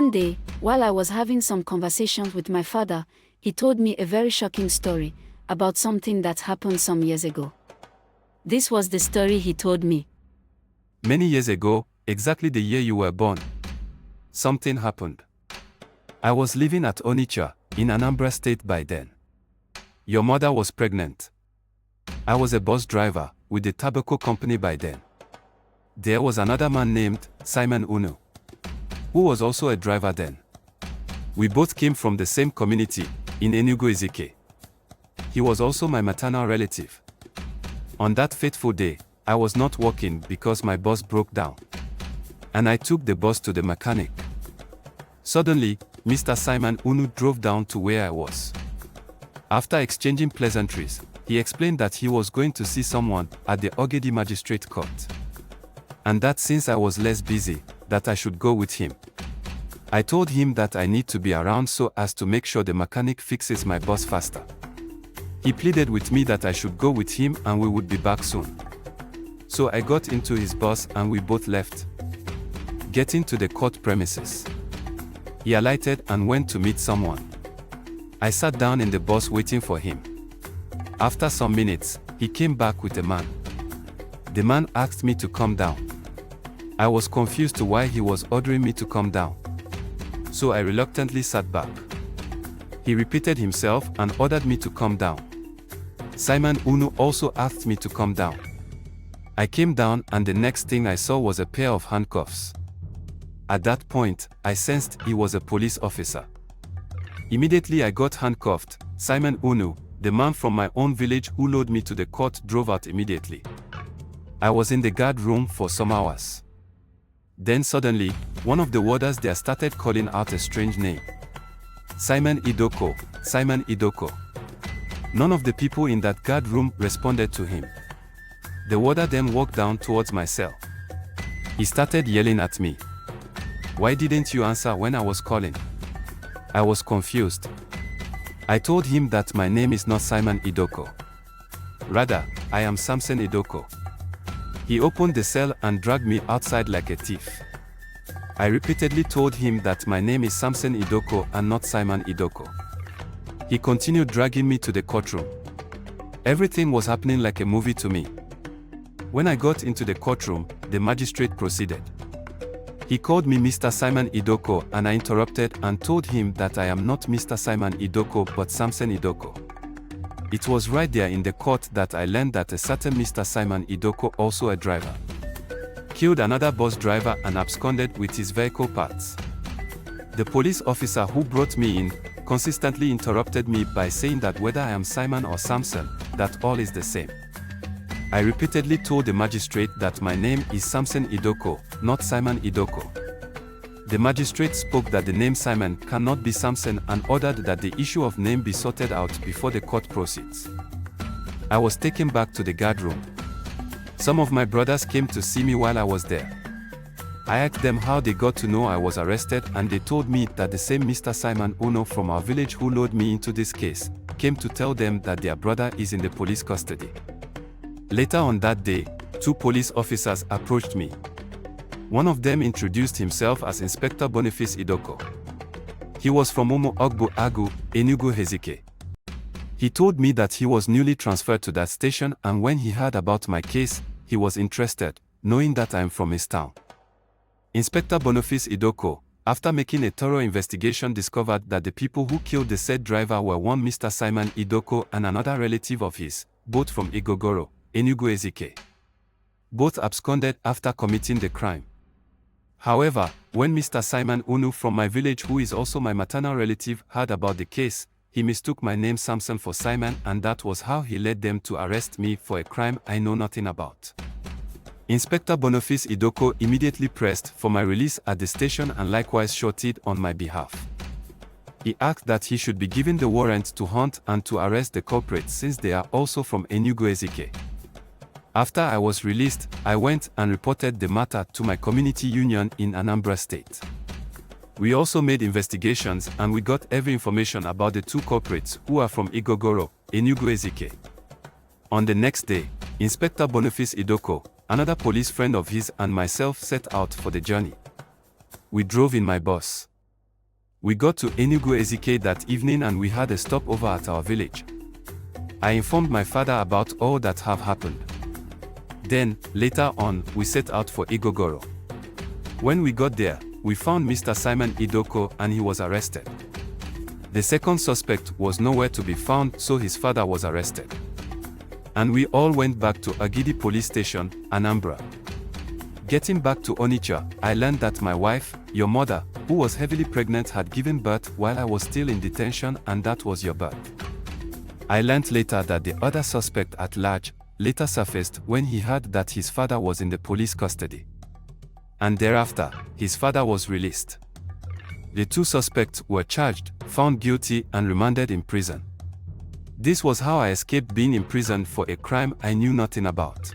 One day, while I was having some conversations with my father, he told me a very shocking story about something that happened some years ago. This was the story he told me. Many years ago, exactly the year you were born, something happened. I was living at Onitsha, in Anambra State by then. Your mother was pregnant. I was a bus driver with the tobacco company by then. There was another man named Simon Unu, who was also a driver then. We both came from the same community, in Enugu Ezike. He was also my maternal relative. On that fateful day, I was not working because my bus broke down. And I took the bus to the mechanic. Suddenly, Mr. Simon Unu drove down to where I was. After exchanging pleasantries, he explained that he was going to see someone at the Ogedi Magistrate Court. And that since I was less busy, that I should go with him. I told him that I need to be around so as to make sure the mechanic fixes my bus faster. He pleaded with me that I should go with him and we would be back soon. So I got into his bus and we both left. Getting to the court premises, he alighted and went to meet someone. I sat down in the bus waiting for him. After some minutes, he came back with a man. The man asked me to come down. I was confused to why he was ordering me to come down. So I reluctantly sat back. He repeated himself and ordered me to come down. Simon Unu also asked me to come down. I came down and the next thing I saw was a pair of handcuffs. At that point, I sensed he was a police officer. Immediately I got handcuffed. Simon Unu, the man from my own village who lured me to the court, drove out immediately. I was in the guard room for some hours. Then suddenly, one of the warders there started calling out a strange name. Simon Idoko, Simon Idoko. None of the people in that guard room responded to him. The warder then walked down towards my cell. He started yelling at me. Why didn't you answer when I was calling? I was confused. I told him that my name is not Simon Idoko. Rather, I am Samson Idoko. He opened the cell and dragged me outside like a thief. I repeatedly told him that my name is Samson Idoko and not Simon Idoko. He continued dragging me to the courtroom. Everything was happening like a movie to me. When I got into the courtroom, the magistrate proceeded. He called me Mr. Simon Idoko and I interrupted and told him that I am not Mr. Simon Idoko but Samson Idoko. It was right there in the court that I learned that a certain Mr. Simon Idoko, also a driver, killed another bus driver and absconded with his vehicle parts. The police officer who brought me in consistently interrupted me by saying that whether I am Simon or Samson, that all is the same. I repeatedly told the magistrate that my name is Samson Idoko, not Simon Idoko. The magistrate spoke that the name Simon cannot be Samson and ordered that the issue of name be sorted out before the court proceeds. I was taken back to the guard room. Some of my brothers came to see me while I was there. I asked them how they got to know I was arrested and they told me that the same Mr. Simon Uno from our village who lured me into this case came to tell them that their brother is in the police custody. Later on that day, 2 police officers approached me. One of them introduced himself as Inspector Boniface Idoko. He was from Omo Ogbo Agu, Enugu Ezike. He told me that he was newly transferred to that station and when he heard about my case, he was interested, knowing that I am from his town. Inspector Boniface Idoko, after making a thorough investigation, discovered that the people who killed the said driver were one Mr. Simon Idoko and another relative of his, both from Igogoro, Enugu Ezike. Both absconded after committing the crime. However, when Mr. Simon Unu from my village, who is also my maternal relative, heard about the case, he mistook my name Samson for Simon and that was how he led them to arrest me for a crime I know nothing about. Inspector Boniface Idoko immediately pressed for my release at the station and likewise shorted on my behalf. He asked that he should be given the warrant to hunt and to arrest the culprits since they are also from Enugu Ezike. After I was released, I went and reported the matter to my community union in Anambra State. We also made investigations and we got every information about the 2 culprits who are from Igogoro, Enugu Ezike. On the next day, Inspector Boniface Idoko, another police friend of his and myself set out for the journey. We drove in my bus. We got to Enugu Ezike that evening and we had a stopover at our village. I informed my father about all that have happened. Then, later on, we set out for Igogoro. When we got there, we found Mr. Simon Idoko and he was arrested. The second suspect was nowhere to be found, so his father was arrested. And we all went back to Agidi Police Station, Anambra. Getting back to Onitsha, I learned that my wife, your mother, who was heavily pregnant, had given birth while I was still in detention, and that was your birth. I learned later that the other suspect at large later surfaced when he heard that his father was in the police custody. And thereafter, his father was released. The two suspects were charged, found guilty, and remanded in prison. This was how I escaped being imprisoned for a crime I knew nothing about.